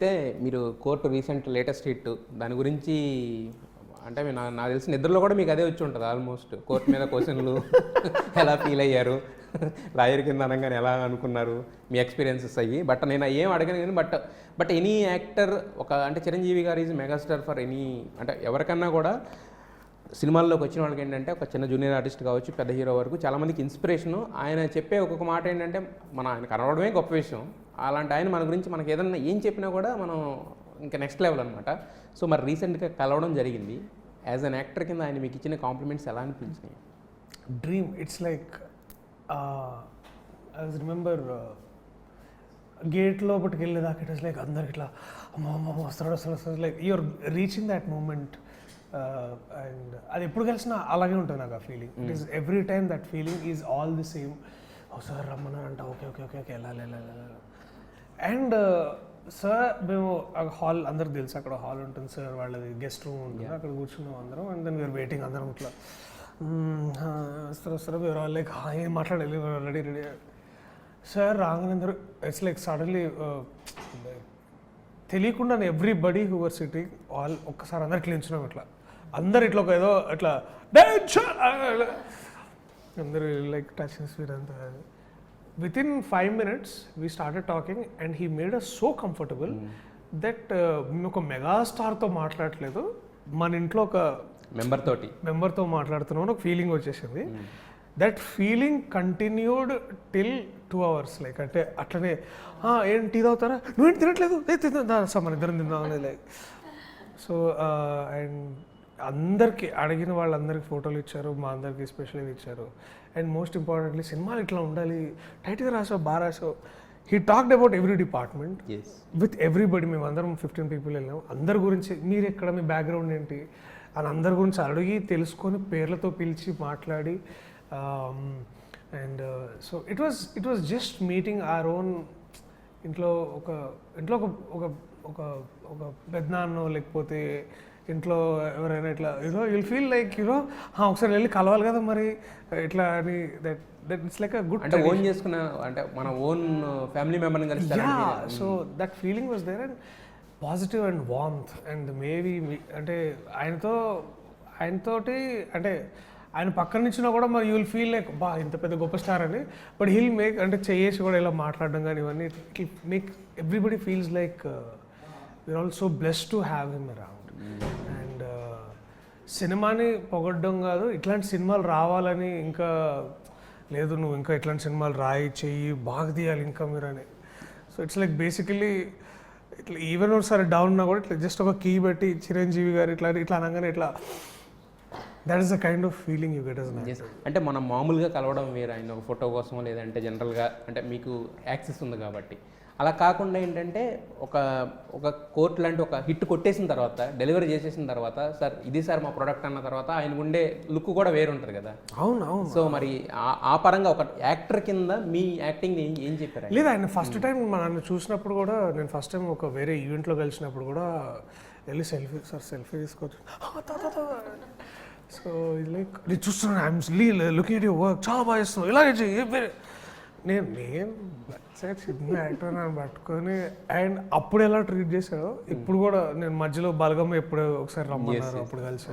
అయితే మీరు court recent latest hit దాని గురించి అంటే నాకు తెలిసి నిద్రలో కూడా మీకు అదే వచ్చి ఉంటుంది ఆల్మోస్ట్. కోర్టు మీద క్వశ్చన్లు ఎలా ఫీల్ అయ్యారు, లాయర్ కింద అనగానే ఎలా అనుకున్నారు, మీ ఎక్స్పీరియన్సెస్ అయ్యి. బట్ నేను ఏం అడగను కానీ బట్ ఎనీ యాక్టర్ ఒక అంటే చిరంజీవి గారు ఈజ్ మెగాస్టార్ ఫర్ ఎనీ అంటే ఎవరికన్నా కూడా సినిమాల్లోకి వచ్చిన వాళ్ళకి ఏంటంటే ఒక చిన్న జూనియర్ ఆర్టిస్ట్ కావచ్చు పెద్ద హీరో వరకు చాలామందికి ఇన్స్పిరేషను. ఆయన చెప్పే ఒక్కొక్క మాట ఏంటంటే ఆయన కనబడమే గొప్ప విషయం. అలాంటి ఆయన మన గురించి మనకి ఏదన్నా ఏం చెప్పినా కూడా మనం ఇంకా నెక్స్ట్ లెవెల్ అనమాట. సో మరి రీసెంట్గా కలవడం జరిగింది. యాజ్ అన్ యాక్టర్ కింద ఆయన మీకు ఇచ్చిన కాంప్లిమెంట్స్ ఎలా అనిపించినాయి? Dream. It's like I remember gate లోపలికి వెళ్ళేదాకా ఇట్ వాస్ లైక్ అందరికి ఇట్లా అమ్మ వస్తాడు like you're reaching that moment. And అది ఎప్పుడు కలిసినా అలాగే ఉంటుంది నాకు ఆ feeling. It is every time that feeling is all the same. Sir రమ్మన్నారంట, ఓకే ఓకే ఓకే ఓకే వెళ్ళాలి. అండ్ సార్ మేము హాల్ అందరికి తెలుసు, అక్కడ హాల్ ఉంటుంది సార్ వాళ్ళది గెస్ట్ రూమ్ ఉంటుంది, అక్కడ కూర్చున్నాం అందరం. అండ్ దెన్ వీఆర్ వెయిటింగ్ అందరం ఇట్లా వస్తారు వీఆర్ ఆల్ లైక్ ఏం మాట్లాడాలి రెడీ సార్ రాగానే అందరూ ఇట్స్ లైక్ సడన్లీ తెలియకుండా everybody who were sitting all ఒక్కసారి అందరు ఇట్లా నిల్చున్నాం. ఇట్లా అందరు ఇట్లా ఒక ఏదో ఇట్లా అందరూ లైక్ టచ్ స్పీడ్ అంతా. Within 5 minutes, we started talking and he made us so comfortable that మేము ఒక మెగాస్టార్తో మాట్లాడలేదు, మన ఇంట్లో ఒక మెంబర్తో మాట్లాడుతున్నాం ఒక ఫీలింగ్ వచ్చేసింది. That feeling continued till 2 hours. Like అంటే అట్లనే ఏంటి టీ తాగుతారా, నువ్వేంటి తినట్లేదు, సార్ మన ఇద్దరం తిందామని లైక్. సో అండ్ అందరికి అడిగిన వాళ్ళందరికీ ఫోటోలు ఇచ్చారు, మా అందరికి స్పెషల్గా ఇచ్చారు. అండ్ మోస్ట్ ఇంపార్టెంట్లీ సినిమాలు ఇట్లా ఉండాలి, టైట్గా రాసావు, బాగా రాసావు. He talked about every department with everybody. మేము అందరం 15 people వెళ్ళాం. అందరి గురించి మీరు ఎక్కడ, మీ బ్యాక్గ్రౌండ్ ఏంటి అని అందరి గురించి అడిగి తెలుసుకొని పేర్లతో పిలిచి మాట్లాడి. And so it was just meeting our own. ఇంట్లో ఒక ఒక పెద్దనాన్నో లేకపోతే ఇంట్లో ఎవరైనా ఇట్లా యుల్ ఫీల్ లైక్ ఒకసారి వెళ్ళి కలవాలి కదా మరి ఇట్లా అని. That it's like a good అంటే ఓన్ చేసుకున్న అంటే మన ఓన్ ఫ్యామిలీ మెంబర్ని కలిసి. So that feeling was there and positive and warmth. And maybe అంటే ఆయనతోటి అంటే ఆయన పక్కన నుంచినా కూడా మరి యూ విల్ ఫీల్ లైక్ ఇంత పెద్ద గొప్ప స్టార్ అని. బట్ హీల్ మేక్ అంటే చేసి కూడా ఇలా మాట్లాడడం కానీ ఇవన్నీ it make everybody feels like we are also blessed to have him around. And సినిమాని పొగడ్డం కాదు, ఇట్లాంటి సినిమాలు రావాలని, ఇంకా లేదు నువ్వు ఇంకా ఇట్లాంటి సినిమాలు రాయి చెయ్యి బాగా తీయాలి ఇంకా మీరు అని. సో ఇట్స్ లైక్ బేసికలీ ఇట్లా ఈవెన్ ఒకసారి డౌన్ ఉన్నా కూడా ఇట్లా జస్ట్ ఒక కీ పెట్టి చిరంజీవి గారు ఇట్లా అనగానే ఇట్లా that is the kind of feeling you get. అంటే మనం మామూలుగా కలవడం వేరు, ఆయన ఒక ఫోటో కోసమో లేదంటే జనరల్గా అంటే మీకు యాక్సెస్ ఉంది కాబట్టి. అలా కాకుండా ఏంటంటే ఒక కోర్ట్ లాంటి ఒక హిట్ కొట్టేసిన తర్వాత, డెలివరీ చేసేసిన తర్వాత, సార్ ఇది సార్ మా ప్రోడక్ట్ అన్న తర్వాత ఆయన ఉండే లుక్ కూడా వేరు ఉంటుంది కదా. అవును. సో మరి ఆ పరంగా ఒక యాక్టర్ కింద మీ యాక్టింగ్ ఏం చెప్పారు? లేదు, ఆయన ఫస్ట్ టైం నన్ను చూసినప్పుడు కూడా, నేను ఫస్ట్ టైం ఒక వేరే ఈవెంట్లో కలిసినప్పుడు కూడా వెళ్ళి సెల్ఫీ తీసుకోవచ్చు. సో ఇది లైక్ నేను చూస్తున్నాను, I'm looking at your work, చాలా బాగా చేస్తున్నావు, ఇలాగే చెయ్యి. నేను సినిమా యాక్టర్ అని పట్టుకొని అండ్ అప్పుడు ఎలా ట్రీట్ చేశాడో ఇప్పుడు కూడా. నేను మధ్యలో బలగమ్మ ఎప్పుడు ఒకసారి రమ్మన్నారు, అప్పుడు కలిసి